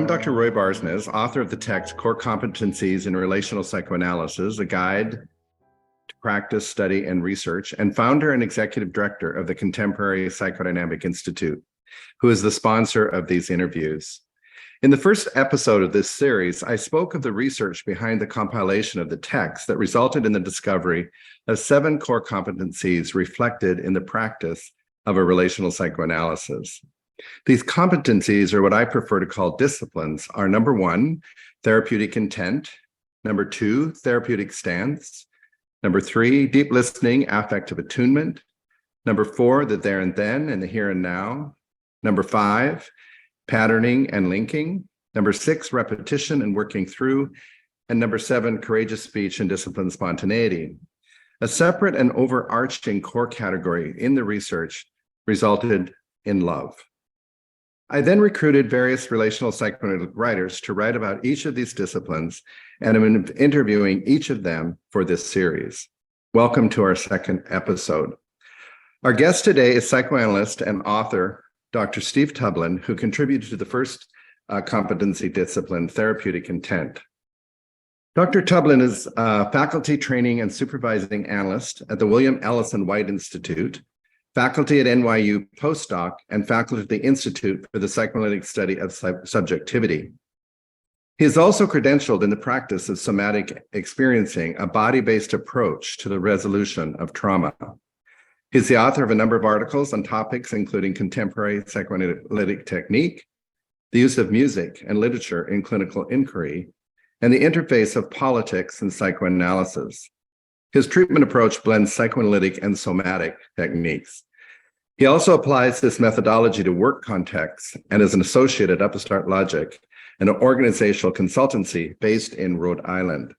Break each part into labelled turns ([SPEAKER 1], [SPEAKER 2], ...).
[SPEAKER 1] I'm Dr. Roy Barsness, author of the text Core Competencies in Relational Psychoanalysis, a guide to practice, study, and research, and founder and executive director of the Contemporary Psychodynamic Institute, who is the sponsor of these interviews. In the first episode of this series, I spoke of the research behind the compilation of the text that resulted in the discovery of 7 core competencies reflected in the practice of a relational psychoanalysis. These competencies, or what I prefer to call disciplines, are number 1, therapeutic intent, number 2, therapeutic stance, number 3, deep listening, affective attunement, number 4, the there and then and the here and now, number 5, patterning and linking, number 6, repetition and working through, and number 7, courageous speech and disciplined spontaneity. A separate and overarching core category in the research resulted in love. I then recruited various relational psychoanalytic writers to write about each of these disciplines, and I'm interviewing each of them for this series. Welcome to our second episode. Our guest today is psychoanalyst and author, Dr. Steve Tublin, who contributed to the first competency discipline, therapeutic intent. Dr. Tublin is a faculty training and supervising analyst at the William Ellison White Institute, faculty at NYU postdoc, and faculty at the Institute for the Psychoanalytic Study of Subjectivity. He is also credentialed in the practice of somatic experiencing, a body-based approach to the resolution of trauma. He's the author of a number of articles on topics including contemporary psychoanalytic technique, the use of music and literature in clinical inquiry, and the interface of politics and psychoanalysis. His treatment approach blends psychoanalytic and somatic techniques. He also applies this methodology to work contexts and is an associate at Upstart Logic, an organizational consultancy based in Rhode Island.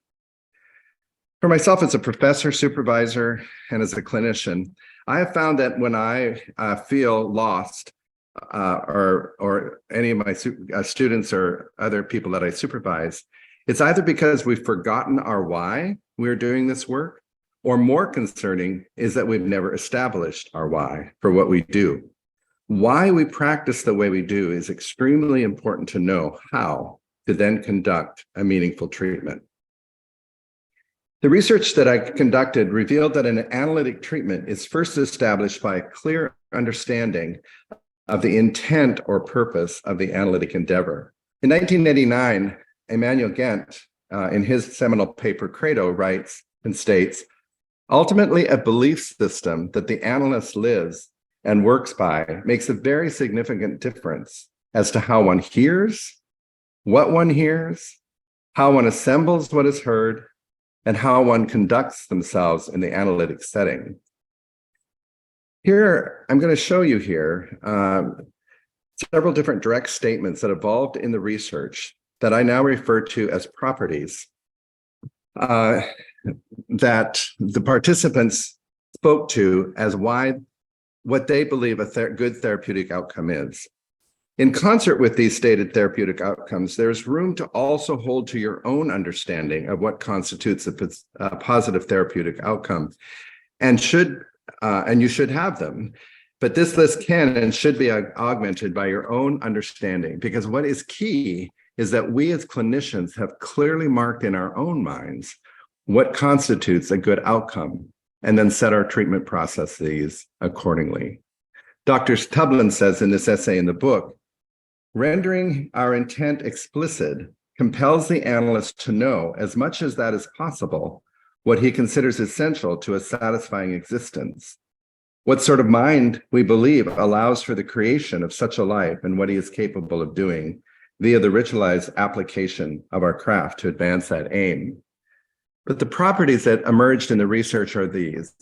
[SPEAKER 1] For myself as a professor, supervisor, and as a clinician, I have found that when I feel lost, or any of my students or other people that I supervise, it's either because we've forgotten our why we're doing this work, or more concerning is that we've never established our why for what we do. Why we practice the way we do is extremely important to know how to then conduct a meaningful treatment. The research that I conducted revealed that an analytic treatment is first established by a clear understanding of the intent or purpose of the analytic endeavor. In 1989, Emmanuel Gent, in his seminal paper Credo, writes and states, ultimately, a belief system that the analyst lives and works by makes a very significant difference as to how one hears, what one hears, how one assembles what is heard, and how one conducts themselves in the analytic setting. Here, I'm going to show you here several different direct statements that evolved in the research that I now refer to as properties that the participants spoke to as what they believe a good therapeutic outcome is. In concert with these stated therapeutic outcomes, there's room to also hold to your own understanding of what constitutes a positive therapeutic outcome, and you should have them. But this list can and should be augmented by your own understanding, because what is key is that we as clinicians have clearly marked in our own minds what constitutes a good outcome, and then set our treatment processes accordingly. Dr. Tublin says in this essay in the book, rendering our intent explicit compels the analyst to know, as much as that is possible, what he considers essential to a satisfying existence, what sort of mind we believe allows for the creation of such a life, and what he is capable of doing via the ritualized application of our craft to advance that aim. But the properties that emerged in the research are these: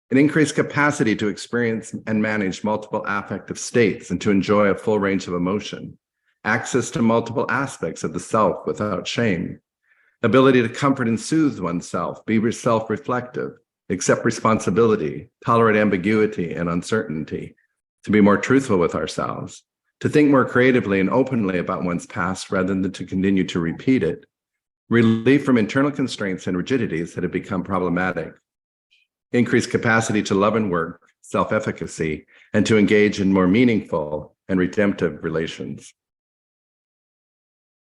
[SPEAKER 1] an increased capacity to experience and manage multiple affective states and to enjoy a full range of emotion, access to multiple aspects of the self without shame, ability to comfort and soothe oneself, be self-reflective, accept responsibility, tolerate ambiguity and uncertainty, to be more truthful with ourselves, to think more creatively and openly about one's past rather than to continue to repeat it, relief from internal constraints and rigidities that have become problematic, increased capacity to love and work, self-efficacy, and to engage in more meaningful and redemptive relations.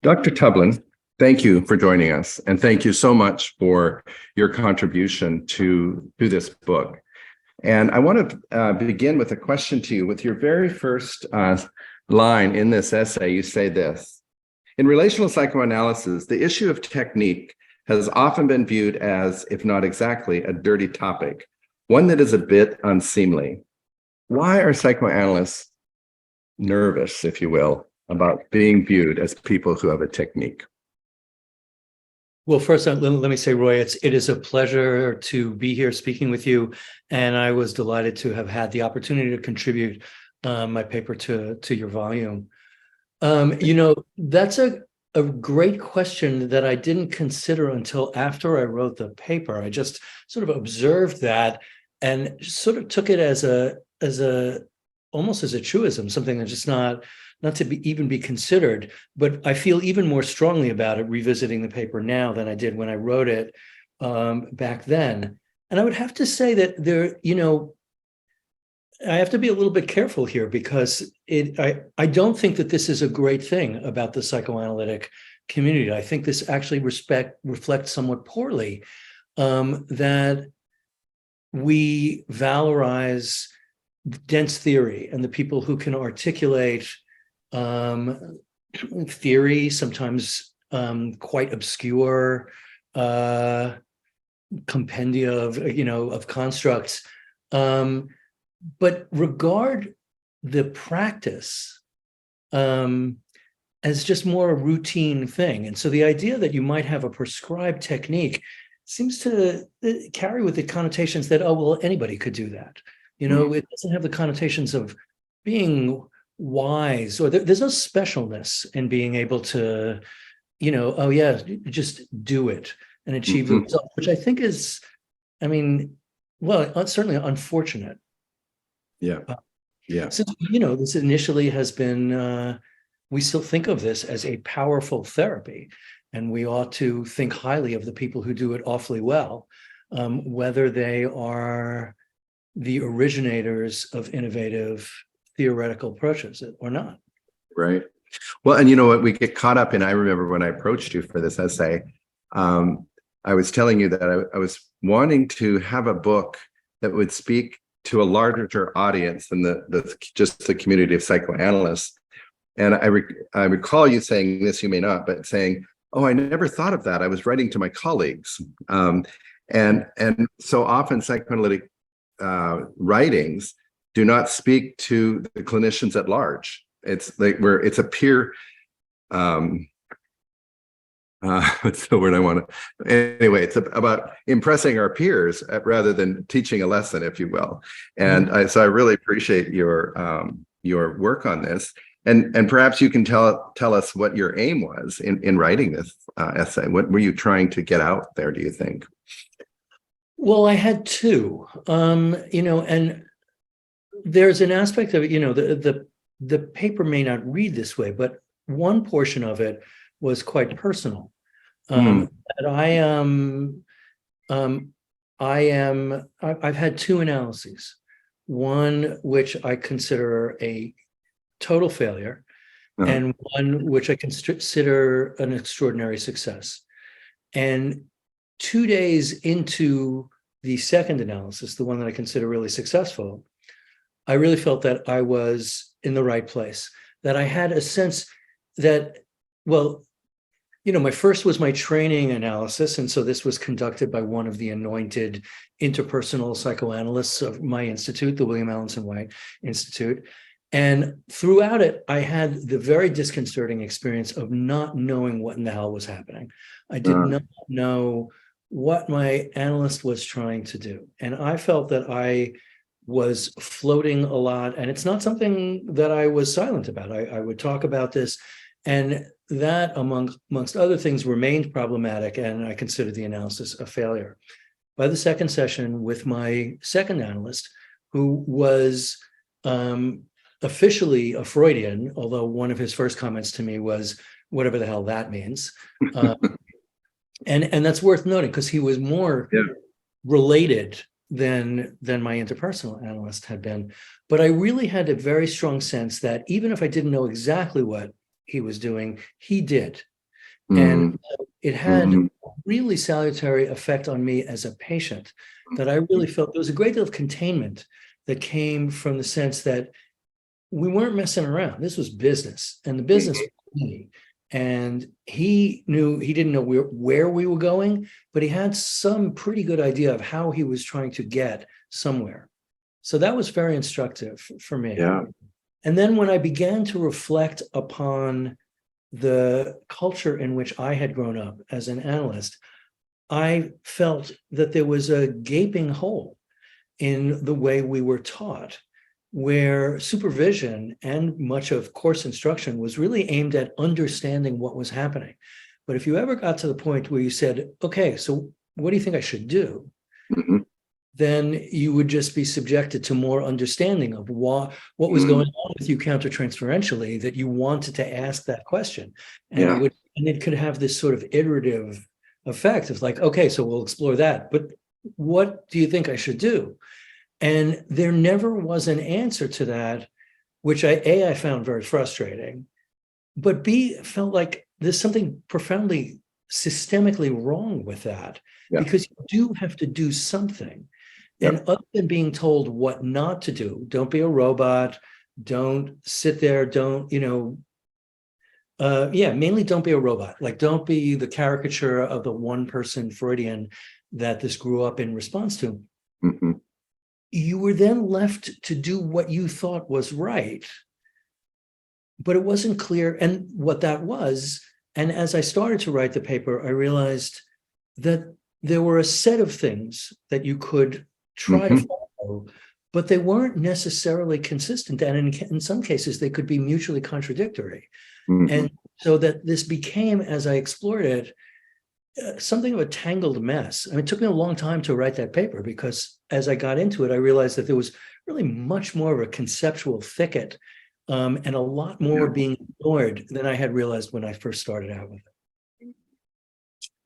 [SPEAKER 1] Dr. Tublin, thank you for joining us, and thank you so much for your contribution to this book. And I want to begin with a question to you. With your very first line in this essay, you say this: in relational psychoanalysis, the issue of technique has often been viewed as, if not exactly, a dirty topic, one that is a bit unseemly. Why are psychoanalysts nervous, if you will, about being viewed as people who have a technique?
[SPEAKER 2] Well, first, let me say, Roy, it is a pleasure to be here speaking with you, and I was delighted to have had the opportunity to contribute my paper to your volume. That's a great question that I didn't consider until after I wrote the paper. I just sort of observed that and sort of took it as almost as a truism, something that's just not to even be considered. But I feel even more strongly about it revisiting the paper now than I did when I wrote it back then. And I would have to say that I have to be a little bit careful here, because I don't think that this is a great thing about the psychoanalytic community. I think this actually reflects somewhat poorly that we valorize dense theory and the people who can articulate theory, sometimes quite obscure compendia of constructs, but regard the practice as just more a routine thing. And so the idea that you might have a prescribed technique seems to carry with it connotations that, oh, well, anybody could do that. It doesn't have the connotations of being wise, or there's no specialness in being able to, oh yeah, just do it and achieve the result, which I think is, certainly unfortunate.
[SPEAKER 1] Yeah.
[SPEAKER 2] Since, this initially has been, we still think of this as a powerful therapy, and we ought to think highly of the people who do it awfully well, whether they are the originators of innovative theoretical approaches or not.
[SPEAKER 1] Right. Well, and you know what, we get caught up in, I remember when I approached you for this essay, I was telling you that I was wanting to have a book that would speak to a larger audience than just the community of psychoanalysts. And I recall you saying this, you may not, but saying, oh, I never thought of that. I was writing to my colleagues. And so often psychoanalytic writings do not speak to the clinicians at large. It's like it's a peer, what's the word I want to, anyway, it's about impressing our peers rather than teaching a lesson, if you will. And so I really appreciate your work on this. And perhaps you can tell us what your aim was in writing this essay. What were you trying to get out there, do you think?
[SPEAKER 2] Well, I had two, and there's an aspect of it, the paper may not read this way, but one portion of it was quite personal. That I've had two analyses, one which I consider a total failure, and one which I consider an extraordinary success. And 2 days into the second analysis, the one that I consider really successful, I really felt that I was in the right place, that I had a sense that, well, my first was my training analysis. And so this was conducted by one of the anointed interpersonal psychoanalysts of my institute, the William Allenson White Institute. And throughout it, I had the very disconcerting experience of not knowing what in the hell was happening. I did not know what my analyst was trying to do. And I felt that I was floating a lot, and it's not something that I was silent about. I would talk about this, and that, amongst other things, remained problematic, and I considered the analysis a failure. By the second session with my second analyst, who was officially a Freudian, although one of his first comments to me was, whatever the hell that means. And that's worth noting, because he was more related than my interpersonal analyst had been. But I really had a very strong sense that even if I didn't know exactly what he was doing, he did.
[SPEAKER 1] Mm.
[SPEAKER 2] And it had
[SPEAKER 1] Mhm.
[SPEAKER 2] a really salutary effect on me as a patient, that I really felt there was a great deal of containment that came from the sense that we weren't messing around. This was business, and the business was money. And he didn't know where we were going, but he had some pretty good idea of how he was trying to get somewhere. So that was very instructive for me.
[SPEAKER 1] Yeah.
[SPEAKER 2] And then when I began to reflect upon the culture in which I had grown up as an analyst, I felt that there was a gaping hole in the way we were taught, where supervision and much of course instruction was really aimed at understanding what was happening. But if you ever got to the point where you said, okay, so what do you think I should do?
[SPEAKER 1] Mhm.
[SPEAKER 2] Then you would just be subjected to more understanding of what was going on with you countertransferentially, that you wanted to ask that question. And it could have this sort of iterative effect of like, okay, so we'll explore that, but what do you think I should do? And there never was an answer to that, which I found very frustrating, but B, felt like there's something profoundly systemically wrong with that,
[SPEAKER 1] Yeah.
[SPEAKER 2] because you do have to do something.
[SPEAKER 1] Yep.
[SPEAKER 2] And other than being told what not to do, don't be a robot, don't sit there, don't, mainly don't be a robot. Like, don't be the caricature of the one person Freudian that this grew up in response to.
[SPEAKER 1] Mhm.
[SPEAKER 2] You were then left to do what you thought was right, but it wasn't clear and what that was. And as I started to write the paper, I realized that there were a set of things that you could try to follow, but they weren't necessarily consistent. And in some cases, they could be mutually contradictory.
[SPEAKER 1] Mhm.
[SPEAKER 2] And so that this became, as I explored it, something of a tangled mess. I mean, it took me a long time to write that paper, because as I got into it, I realized that there was really much more of a conceptual thicket, and a lot more being ignored than I had realized when I first started out with it.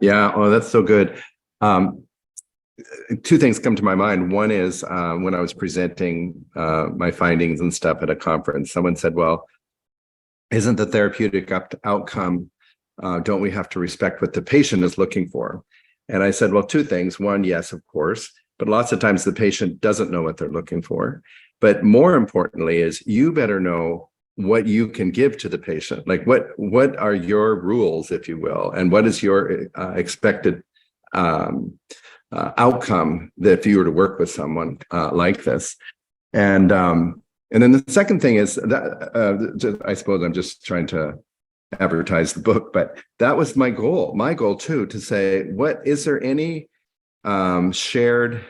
[SPEAKER 1] Yeah. Oh, that's so good. Two things come to my mind. One is when I was presenting my findings and stuff at a conference, someone said, well, isn't the therapeutic outcome, don't we have to respect what the patient is looking for? And I said, well, two things. One, yes, of course, but lots of times the patient doesn't know what they're looking for. But more importantly is you better know what you can give to the patient. Like what are your rules, if you will, and what is your expected outcome that if you were to work with someone like this. And then the second thing is that I suppose I'm just trying to advertise the book, but that was my goal. My goal too, to say, what is there any shared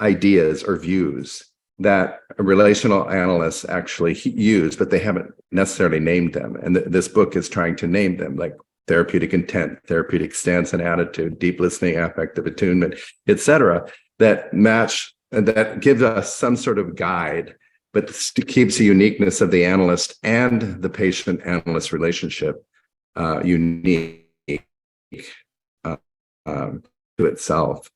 [SPEAKER 1] ideas or views that relational analysts actually use, but they haven't necessarily named them. And this book is trying to name them, like therapeutic intent, therapeutic stance and attitude, deep listening, affective attunement, etc., that match and that give us some sort of guide, but keeps the uniqueness of the analyst and the patient-analyst relationship unique to itself.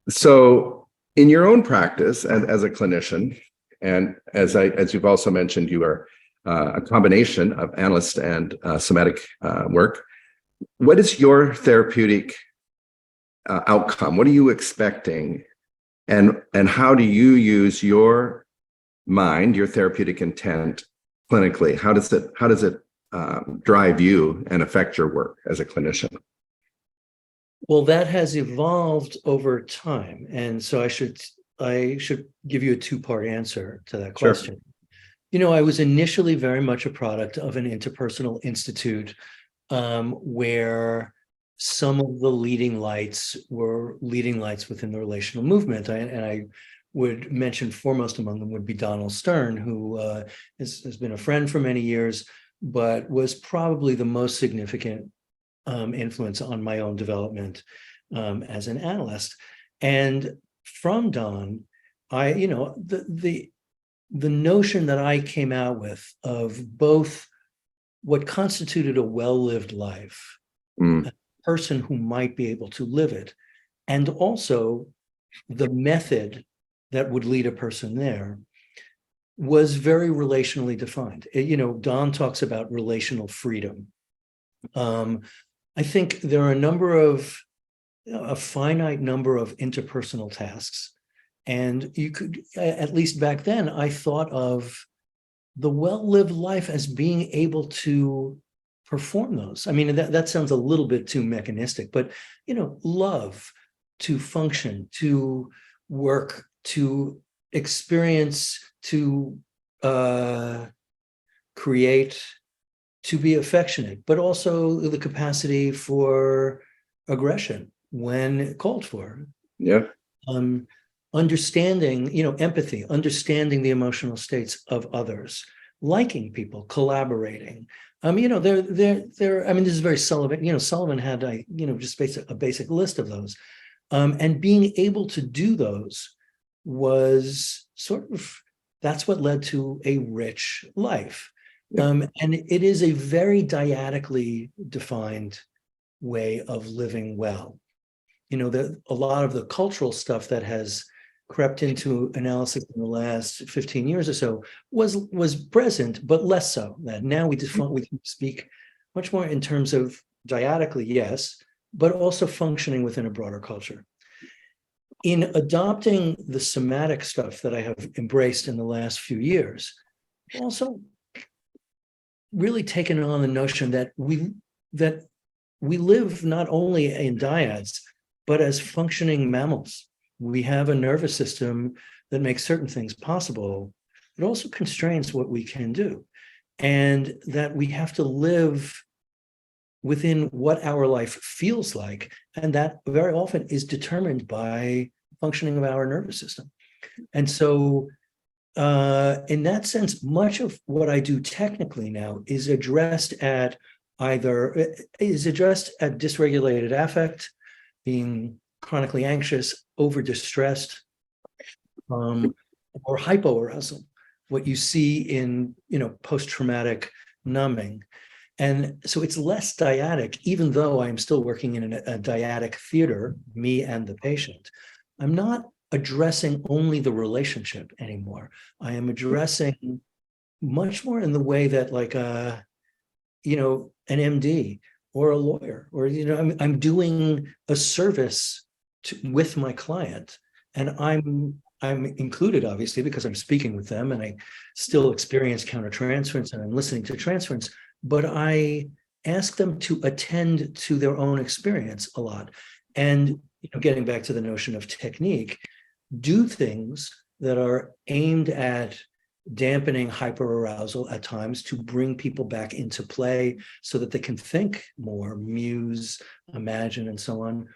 [SPEAKER 1] So in your own practice as a clinician, and as you've also mentioned, you are a combination of analyst and somatic work. What is your therapeutic outcome? What are you expecting? And how do you use your mind, your therapeutic intent clinically? How does it drive you and affect your work as a clinician?
[SPEAKER 2] Well, that has evolved over time. And so I should give you a two-part answer to that question. Sure. You know, I was initially very much a product of an interpersonal institute where some of the leading lights were leading lights within the relational movement. And I would mention foremost among them would be Donald Stern, who has been a friend for many years, but was probably the most significant influence on my own development as an analyst. And from Don, the notion that I came out with of both what constituted a well-lived life, a person who might be able to live it, and also the method that would lead a person there, was very relationally defined. Don talks about relational freedom. I think there are a finite number of interpersonal tasks. And you could, at least back then, I thought of the well-lived life as being able to perform those. I mean, that sounds a little bit too mechanistic, but, love, to function, to work, to experience, to create, to be affectionate, but also the capacity for aggression when called for.
[SPEAKER 1] Yeah.
[SPEAKER 2] Understanding, empathy, understanding the emotional states of others, liking people, collaborating. This is very Sullivan. Sullivan had just a basic list of those. And being able to do those was that's what led to a rich life. Yeah. And it is a very dyadically defined way of living well. A lot of the cultural stuff that has crept into analysis in the last 15 years or so was present, but less so. That now we speak much more in terms of dyadically, yes, but also functioning within a broader culture. In adopting the somatic stuff that I have embraced in the last few years, also really taken on the notion that we live not only in dyads, but as functioning mammals. We have a nervous system that makes certain things possible. It also constrains what we can do, and that we have to live within what our life feels like, and that very often is determined by functioning of our nervous system. And so in that sense, much of what I do technically now is addressed at dysregulated affect, being chronically anxious, over-distressed, or hypoarousal, what you see in post-traumatic numbing. And so it's less dyadic, even though I'm still working in a dyadic theater, me and the patient. I'm not addressing only the relationship anymore. I am addressing much more in the way that an MD or a lawyer, or I'm doing a service with my client, and I'm included, obviously, because I'm speaking with them, and I still experience countertransference, and I'm listening to transference, but I ask them to attend to their own experience a lot. And getting back to the notion of technique, do things that are aimed at dampening hyperarousal at times to bring people back into play so that they can think more, muse, imagine, and so on,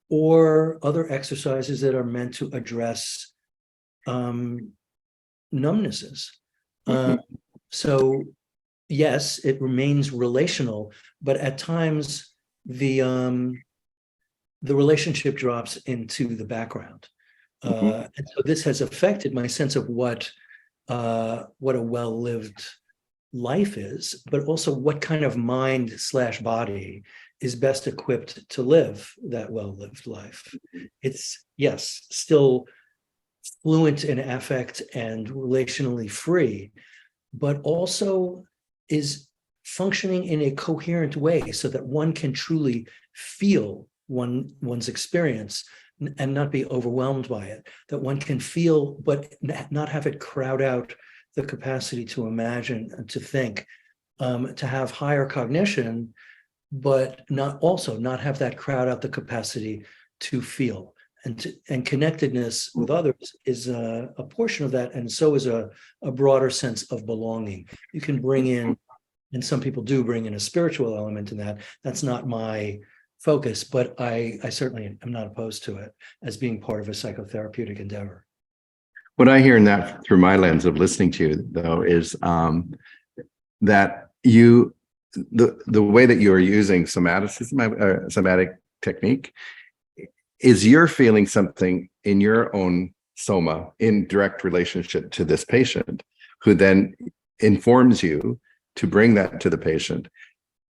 [SPEAKER 2] or other exercises that are meant to address numbnesses. So yes, it remains relational, but at times the relationship drops into the background. And so this has affected my sense of what a well-lived life is, but also what kind of mind/body is best equipped to live that well-lived life. It's, yes, still fluent in affect and relationally free, but also is functioning in a coherent way so that one can truly feel one's experience and not be overwhelmed by it, that one can feel, but not have it crowd out the capacity to imagine and to think, to have higher cognition, but not have that crowd out the capacity to feel. And connectedness with others is a portion of that, and so is a broader sense of belonging. You can bring in, and some people do bring in, a spiritual element in that. That's not my focus, but I certainly am not opposed to it as being part of a psychotherapeutic endeavor.
[SPEAKER 1] What I hear in that, through my lens of listening to you, though, is that the way that you are using somatic technique is you're feeling something in your own soma in direct relationship to this patient, who then informs you to bring that to the patient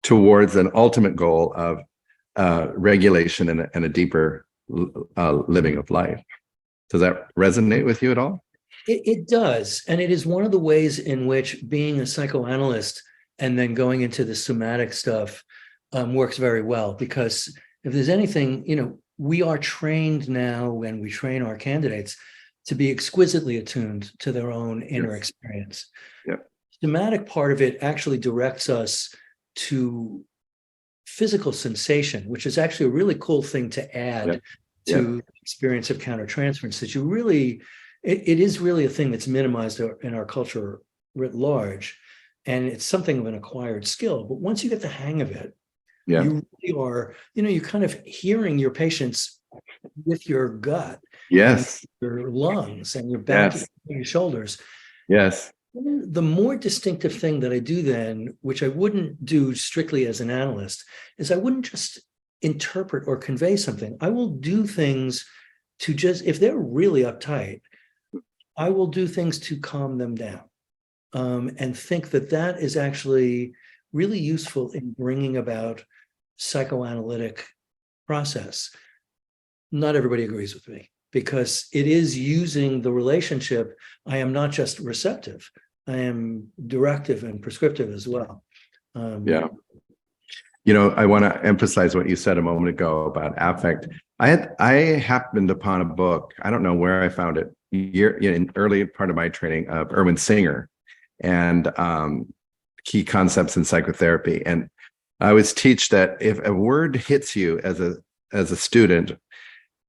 [SPEAKER 1] towards an ultimate goal of regulation and a deeper living of life. Does that resonate with you at all?
[SPEAKER 2] It does. And it is one of the ways in which being a psychoanalyst and then going into the somatic stuff works very well. Because if there's anything, we are trained now when we train our candidates to be exquisitely attuned to their own inner experience.
[SPEAKER 1] Yep.
[SPEAKER 2] Somatic part of it actually directs us to physical sensation, which is actually a really cool thing to add to the experience of countertransference, that you really, it is really a thing that's minimized in our culture writ large. And it's something of an acquired skill. But once you get the hang of it, you really are, you're kind of hearing your patients with your gut,
[SPEAKER 1] Yes,
[SPEAKER 2] your lungs, and your back, and your shoulders.
[SPEAKER 1] Yes.
[SPEAKER 2] The more distinctive thing that I do then, which I wouldn't do strictly as an analyst, is I wouldn't just interpret or convey something. I will do things to just, if they're really uptight, I will do things to calm them down, and think that that is actually really useful in bringing about psychoanalytic process. Not everybody agrees with me, because it is using the relationship. I am not just receptive, I am directive and prescriptive as well.
[SPEAKER 1] I want to emphasize what you said a moment ago about affect. I happened upon a book, I don't know where I found it, in early part of my training, of Erwin Singer and key concepts in psychotherapy. And I always teach that if a word hits you as a student,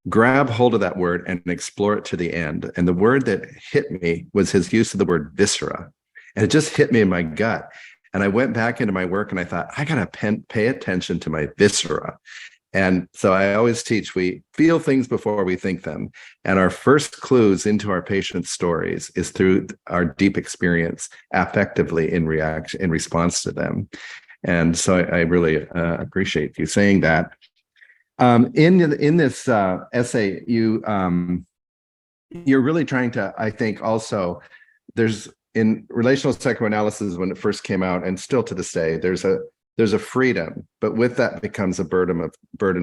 [SPEAKER 1] grab hold of that word and explore it to the end. And the word that hit me was his use of the word viscera. And it just hit me in my gut. And I went back into my work and I thought, I got to pay attention to my viscera. And so I always teach, we feel things before we think them. And our first clues into our patients' stories is through our deep experience affectively in response to them. And so I really appreciate you saying that. In this essay, you're really trying to, I think, also, there's in relational psychoanalysis, when it first came out, and still to this day, there's a freedom, but with that becomes a burden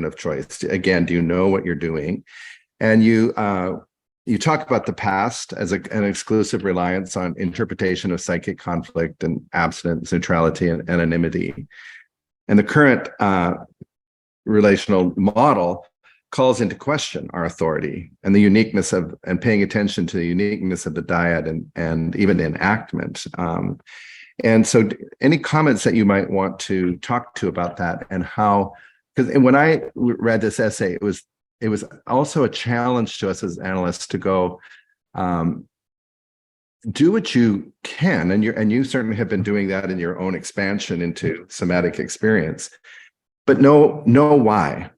[SPEAKER 1] of choice. Again, do you know what you're doing? And you talk about the past as an exclusive reliance on interpretation of psychic conflict and abstinence, neutrality, and anonymity. And the current relational model calls into question our authority and the uniqueness of, and paying attention to the uniqueness of the dyad and even the enactment. And so any comments that you might want to talk to about that, and how, because when I read this essay, it was also a challenge to us as analysts to go, do what you can, and you certainly have been doing that in your own expansion into somatic experience, but know why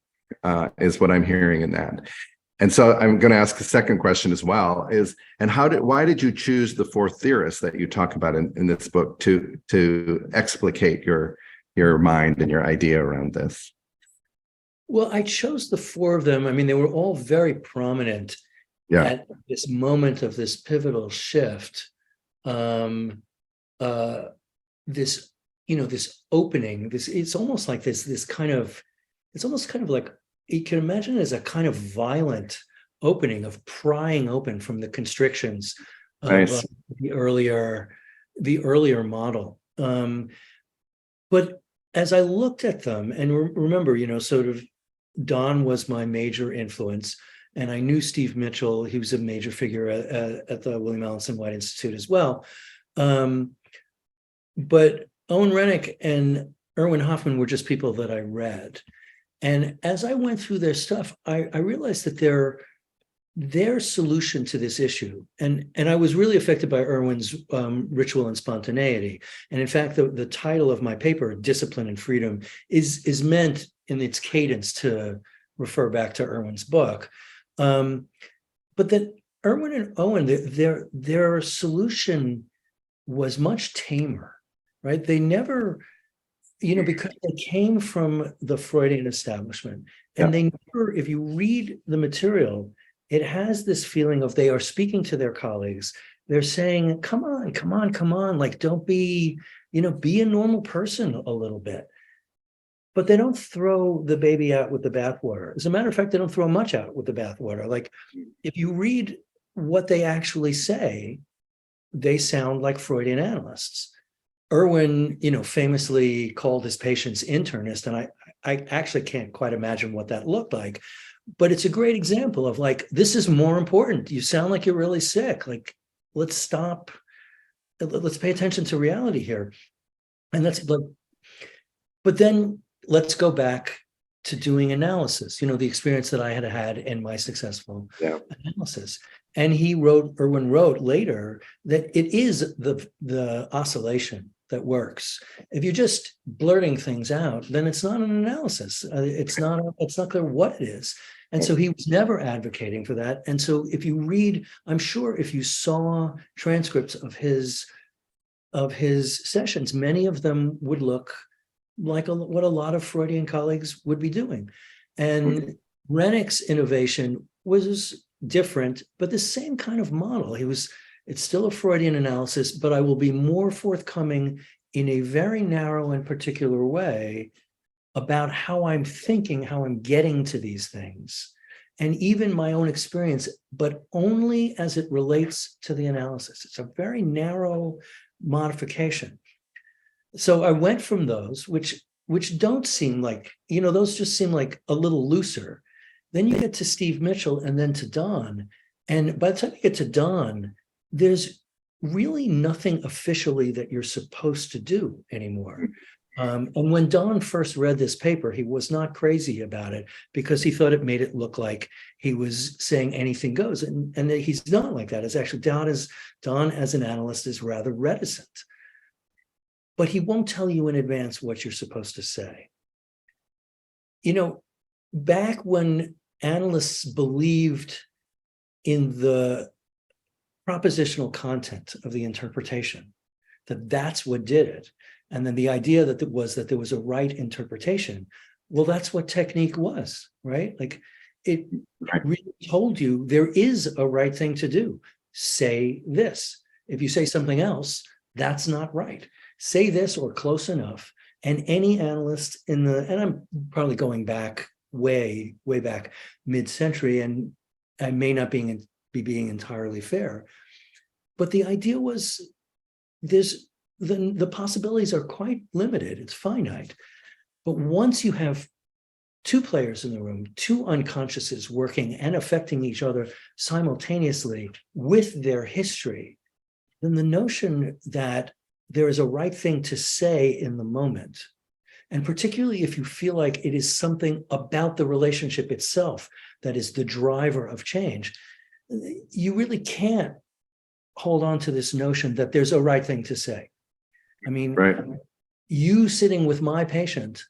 [SPEAKER 1] is what I'm hearing in that. And so I'm going to ask a second question as well, is, and why did you choose the four theorists that you talk about in this book to explicate your mind and your idea around this?
[SPEAKER 2] Well, I chose the four of them. I mean, they were all very prominent at this moment of this pivotal shift. This opening, it's almost like it's almost kind of like, you can imagine it as a kind of violent opening, of prying open from the constrictions of the earlier model. But as I looked at them, and remember, sort of Don was my major influence, and I knew Steve Mitchell. He was a major figure at the William Allenson White Institute as well. But Owen Rennick and Erwin Hoffman were just people that I read. And as I went through their stuff, I realized that their solution to this issue, and I was really affected by Erwin's ritual and spontaneity. And in fact, the title of my paper, Discipline and Freedom, is meant in its cadence to refer back to Erwin's book. But that Erwin and Owen, their solution was much tamer, right? They never, because they came from the Freudian establishment, and they never, if you read the material, it has this feeling of they are speaking to their colleagues. They're saying, come on, like, don't be, be a normal person a little bit. But they don't throw the baby out with the bathwater. As a matter of fact, they don't throw much out with the bathwater. Like, if you read what they actually say, they sound like Freudian analysts. Irwin, famously called his patients internist, and I actually can't quite imagine what that looked like, but it's a great example of like, this is more important. You sound like you're really sick. Like, let's stop. Let's pay attention to reality here. And that's like, but then let's go back to doing analysis, the experience that I had in my successful analysis. And Irwin wrote later that it is the oscillation that works. If you're just blurting things out, then it's not an analysis. It's not clear what it is. And so he was never advocating for that. And so if you read, I'm sure if you saw transcripts of his sessions, many of them would look like what a lot of Freudian colleagues would be doing. And Rennick's innovation was different, but the same kind of model. It's still a Freudian analysis, but I will be more forthcoming in a very narrow and particular way about how I'm thinking, how I'm getting to these things, and even my own experience, but only as it relates to the analysis. It's a very narrow modification. So I went from those, which don't seem like, those just seem like a little looser. Then you get to Steve Mitchell and then to Don. And by the time you get to Don, there's really nothing officially that you're supposed to do anymore. And when Don first read this paper, he was not crazy about it because he thought it made it look like he was saying anything goes. And he's not like that. It's actually Don as an analyst is rather reticent. But he won't tell you in advance what you're supposed to say. Back when analysts believed in the propositional content of the interpretation, that's what did it. And then the idea that there was a right interpretation. Well, that's what technique was, right? Like it really told you there is a right thing to do. Say this. If you say something else, that's not right. Say this or close enough. And any analyst and I'm probably going back way back mid-century, and I may not be being entirely fair, but the idea was the possibilities are quite limited. It's finite. But once you have two players in the room, two unconsciouses working and affecting each other simultaneously with their history, then the notion that there is a right thing to say in the moment, and particularly if you feel like it is something about the relationship itself that is the driver of change, you really can't hold on to this notion that there's a right thing to say. I mean, you sitting with my patient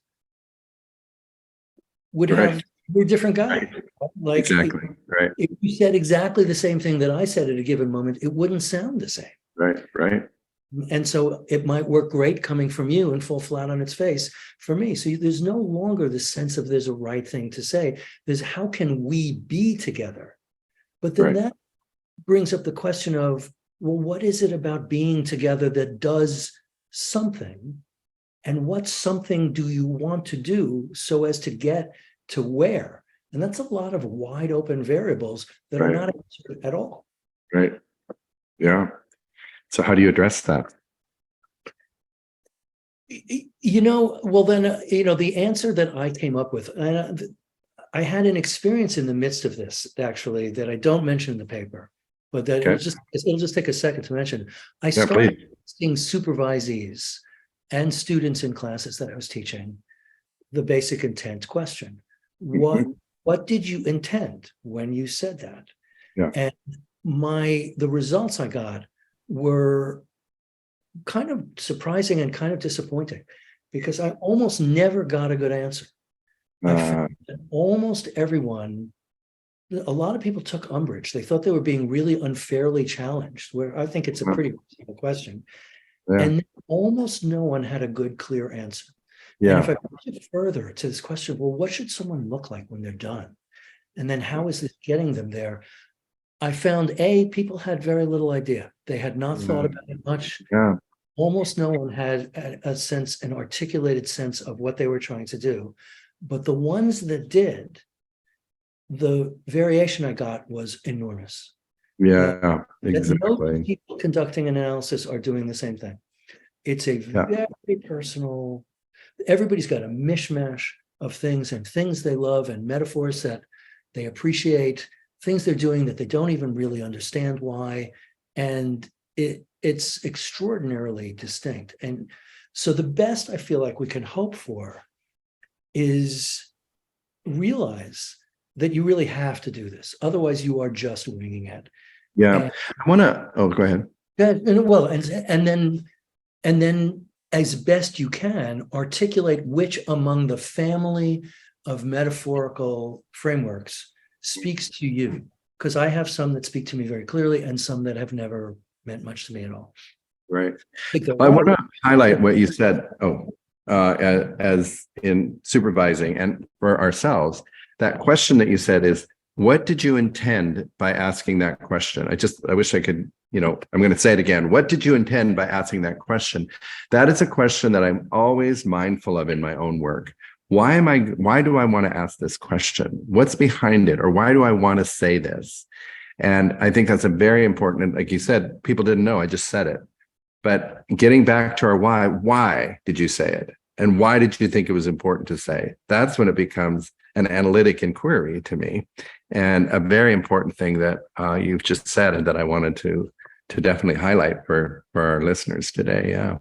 [SPEAKER 2] would have a different guy. Like
[SPEAKER 1] exactly.
[SPEAKER 2] If you said exactly the same thing that I said at a given moment, it wouldn't sound the same.
[SPEAKER 1] Right.
[SPEAKER 2] And so it might work great coming from you and fall flat on its face for me. So there's no longer the sense of there's a right thing to say. There's how can we be together? But then that brings up the question of, well, what is it about being together that does something? And what something do you want to do so as to get to where? And that's a lot of wide open variables that are not answered at all.
[SPEAKER 1] Right. Yeah. So how do you address that?
[SPEAKER 2] Well, then, the answer that I came up with, and I had an experience in the midst of this, actually, that I don't mention in the paper, but that it'll just take a second to mention. I started asking supervisees and students in classes that I was teaching the basic intent question. What did you intend when you said that?
[SPEAKER 1] Yeah.
[SPEAKER 2] And the results I got were kind of surprising and kind of disappointing because I almost never got a good answer. I found that almost everyone, a lot of people took umbrage. They thought they were being really unfairly challenged, where I think it's a pretty simple question. Yeah. And almost no one had a good, clear answer. Yeah. And if I push it further to this question, well, what should someone look like when they're done? And then how is this getting them there? I found people had very little idea. They had not thought about it much. Yeah. Almost no one had an articulated sense of what they were trying to do. But the ones that did, the variation I got was enormous.
[SPEAKER 1] Yeah,
[SPEAKER 2] That most
[SPEAKER 1] exactly.
[SPEAKER 2] people conducting an analysis are doing the same thing. It's a
[SPEAKER 1] Yeah.
[SPEAKER 2] very personal, everybody's got a mishmash of things and things they love and metaphors that they appreciate, things they're doing that they don't even really understand why. And it's extraordinarily distinct. And so the best I feel like we can hope for is realize that you really have to do this. Otherwise, you are just winging it.
[SPEAKER 1] Yeah.
[SPEAKER 2] And,
[SPEAKER 1] I want to, oh, go ahead.
[SPEAKER 2] well, and then as best you can articulate which among the family of metaphorical frameworks speaks to you. Because I have some that speak to me very clearly and some that have never meant much to me at all.
[SPEAKER 1] Right.
[SPEAKER 2] Like
[SPEAKER 1] I want to highlight what you said, as in supervising and for ourselves. That question that you said is, what did you intend by asking that question? I wish I could, I'm going to say it again. What did you intend by asking that question? That is a question that I'm always mindful of in my own work. Why do I want to ask this question? What's behind it? Or why do I want to say this? And I think that's a very important, like you said, people didn't know, I just said it. But getting back to our why did you say it? And why did you think it was important to say? That's when it becomes an analytic inquiry to me, and a very important thing that you've just said and that I wanted to definitely highlight for our listeners today. Yeah.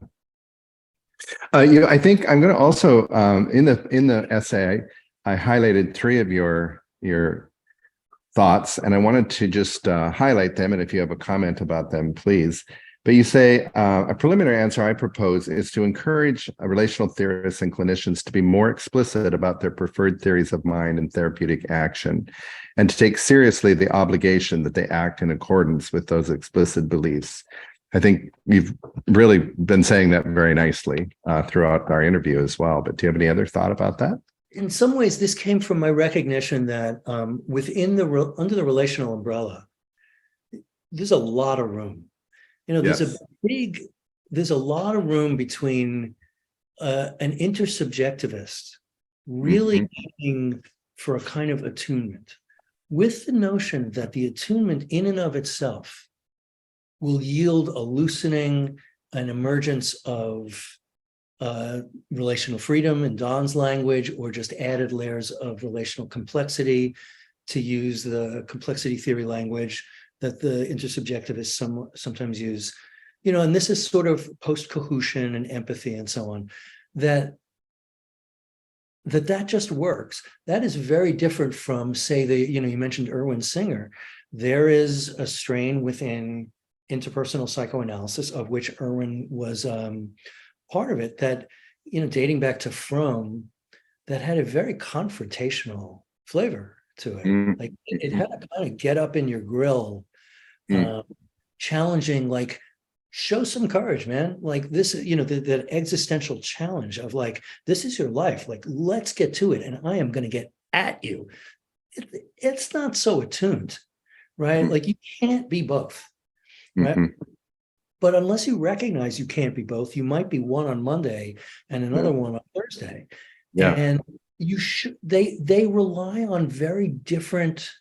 [SPEAKER 1] I think I'm going to also in the essay I highlighted 3 of your thoughts, and I wanted to just highlight them. And if you have a comment about them, please. But you say, a preliminary answer I propose is to encourage relational theorists and clinicians to be more explicit about their preferred theories of mind and therapeutic action, and to take seriously the obligation that they act in accordance with those explicit beliefs. I think you've really been saying that very nicely throughout our interview as well. But do you have any other thought about that?
[SPEAKER 2] In some ways, this came from my recognition that within under the relational umbrella, there's a lot of room. There's a lot of room between an intersubjectivist really looking for a kind of attunement with the notion that the attunement in and of itself will yield a loosening, an emergence of relational freedom in Don's language, or just added layers of relational complexity, to use the complexity theory language that the intersubjectivists sometimes use, and this is sort of post-cohesion and empathy and so on, that just works. That is very different from, say, you mentioned Erwin Singer. There is a strain within interpersonal psychoanalysis, of which Erwin was part of it, that, dating back to Fromm, that had a very confrontational flavor to it. Like it had a kind of get up in your grill, challenging, like, show some courage, man. Like this, the existential challenge of, like, this is your life. Like, let's get to it. And I am going to get at you. It's not so attuned, right? Like, you can't be both, right? But unless you recognize you can't be both, you might be one on Monday and another one on Thursday. Yeah. And you should, they rely on very different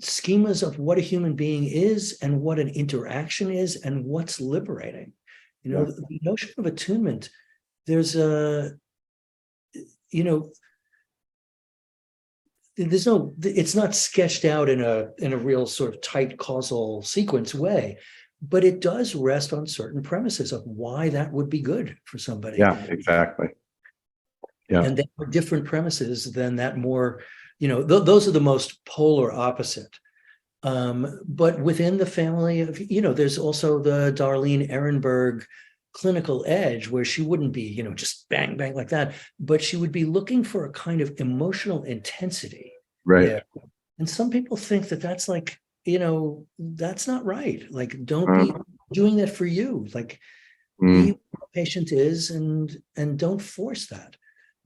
[SPEAKER 2] schemas of what a human being is and what an interaction is and what's liberating. The notion of attunement, there's it's not sketched out in a real sort of tight causal sequence way, but it does rest on certain premises of why that would be good for somebody.
[SPEAKER 1] Yeah, exactly. Yeah.
[SPEAKER 2] And they are different premises than that more, those are the most polar opposite. But within the family of, there's also the Darlene Ehrenberg clinical edge, where she wouldn't be, just bang, bang like that, but she would be looking for a kind of emotional intensity.
[SPEAKER 1] Right.
[SPEAKER 2] Yeah. And some people think that that's like, that's not right. Like, don't be doing that for you. Like, be what a patient is and don't force that.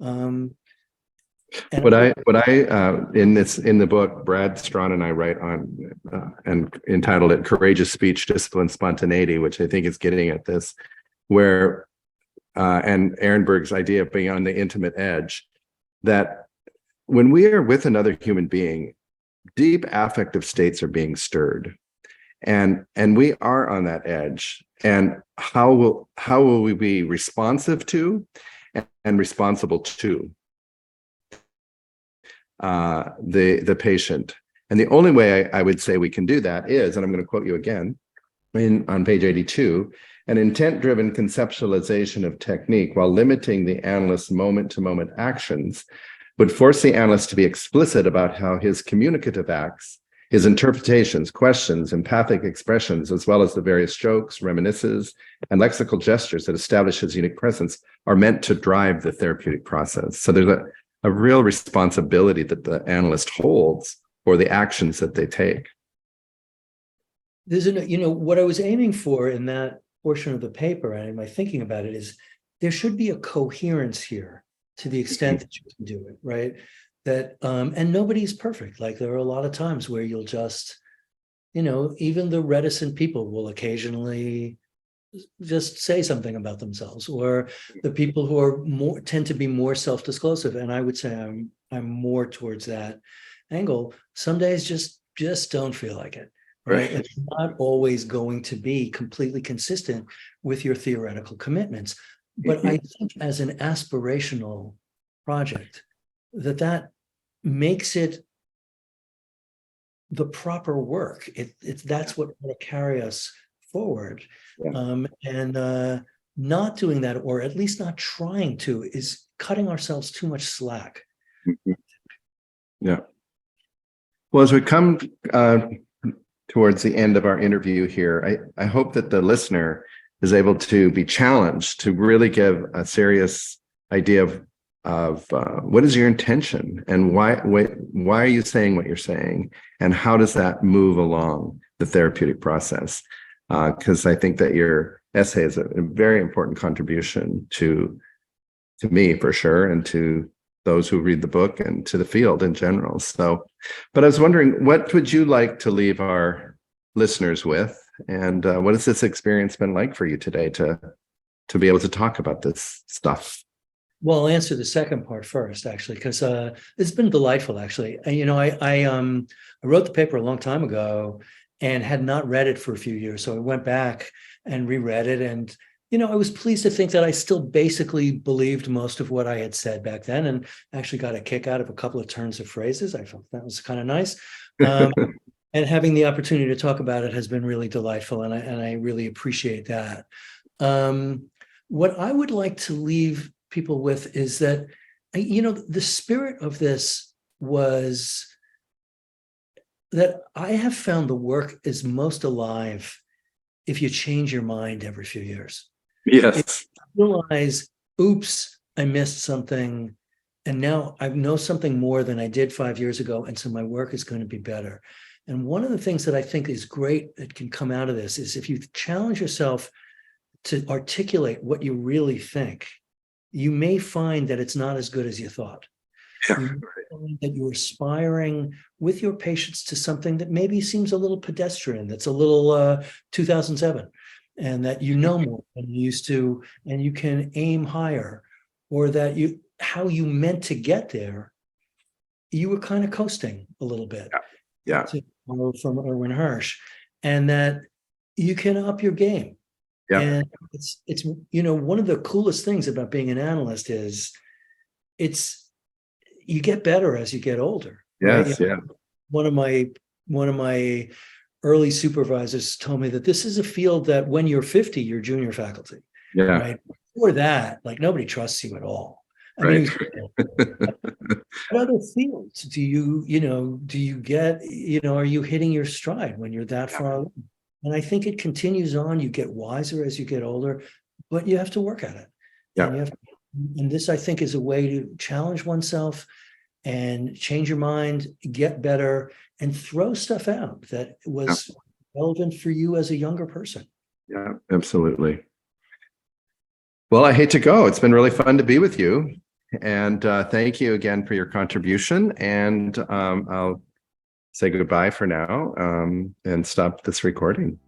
[SPEAKER 2] And
[SPEAKER 1] what I in the book, Brad Strawn and I write on and entitled it Courageous Speech, Discipline, Spontaneity, which I think is getting at this, where and Ehrenberg's idea of being on the intimate edge, that when we are with another human being, deep affective states are being stirred, and we are on that edge. And how will we be responsive to and responsible to the patient? And the only way I would say we can do that is, and I'm going to quote you again on page 82, an intent-driven conceptualization of technique while limiting the analyst's moment-to-moment actions would force the analyst to be explicit about how his communicative acts, his interpretations, questions, empathic expressions, as well as the various jokes, reminiscences, and lexical gestures that establish his unique presence are meant to drive the therapeutic process. So there's a real responsibility that the analyst holds for the actions that they take.
[SPEAKER 2] There's what I was aiming for in that portion of the paper, and in my thinking about it, is there should be a coherence here to the extent that you can do it, right? That and nobody's perfect. Like, there are a lot of times where you'll just, even the reticent people will occasionally just say something about themselves, or the people who are tend to be more self-disclosive. And I would say I'm more towards that angle. Some days just don't feel like it. Right. It's not always going to be completely consistent with your theoretical commitments. But I think as an aspirational project, that makes it the proper work. That's what will carry us forward. Yeah. And not doing that, or at least not trying to, is cutting ourselves too much slack.
[SPEAKER 1] Yeah. Well, as we come towards the end of our interview here, I hope that the listener is able to be challenged to really give a serious idea of what is your intention, and why are you saying what you're saying, and how does that move along the therapeutic process? Because I think that your essay is a very important contribution to me, for sure, and to those who read the book, and to the field in general. So, but I was wondering, what would you like to leave our listeners with? And what has this experience been like for you today to be able to talk about this stuff?
[SPEAKER 2] Well, I'll answer the second part first, actually, because it's been delightful, actually. I wrote the paper a long time ago and had not read it for a few years. So I went back and reread it. And I was pleased to think that I still basically believed most of what I had said back then, and actually got a kick out of a couple of turns of phrases. I felt that was kind of nice. And having the opportunity to talk about it has been really delightful, and I really appreciate that. What I would like to leave people with is that, the spirit of this was that I have found the work is most alive if you change your mind every few years.
[SPEAKER 1] Yes.
[SPEAKER 2] If you realize, oops, I missed something, and now I know something more than I did 5 years ago, and so my work is going to be better. And one of the things that I think is great that can come out of this is, if you challenge yourself to articulate what you really think, you may find that it's not as good as you thought. Yeah, you find that you're aspiring with your patients to something that maybe seems a little pedestrian, that's a little 2007, and that more than you used to, and you can aim higher, or that how you meant to get there, you were kind of coasting a little bit.
[SPEAKER 1] Yeah.
[SPEAKER 2] To borrow from Erwin Hirsch, and that you can up your game. Yeah. And it's one of the coolest things about being an analyst is you get better as you get older.
[SPEAKER 1] Yes, right? Yeah.
[SPEAKER 2] One of my early supervisors told me that this is a field that when you're 50, you're junior faculty. Yeah. Right. Before that, like, nobody trusts you at all. I mean, what other fields do you get, are you hitting your stride when you're that far along? And I think it continues on. You get wiser as you get older, but you have to work at it. Yeah. And this, I think, is a way to challenge oneself and change your mind, get better, and throw stuff out that was relevant for you as a younger person.
[SPEAKER 1] Yeah, absolutely. Well, I hate to go. It's been really fun to be with you. And thank you again for your contribution. And I'll say goodbye for now and stop this recording.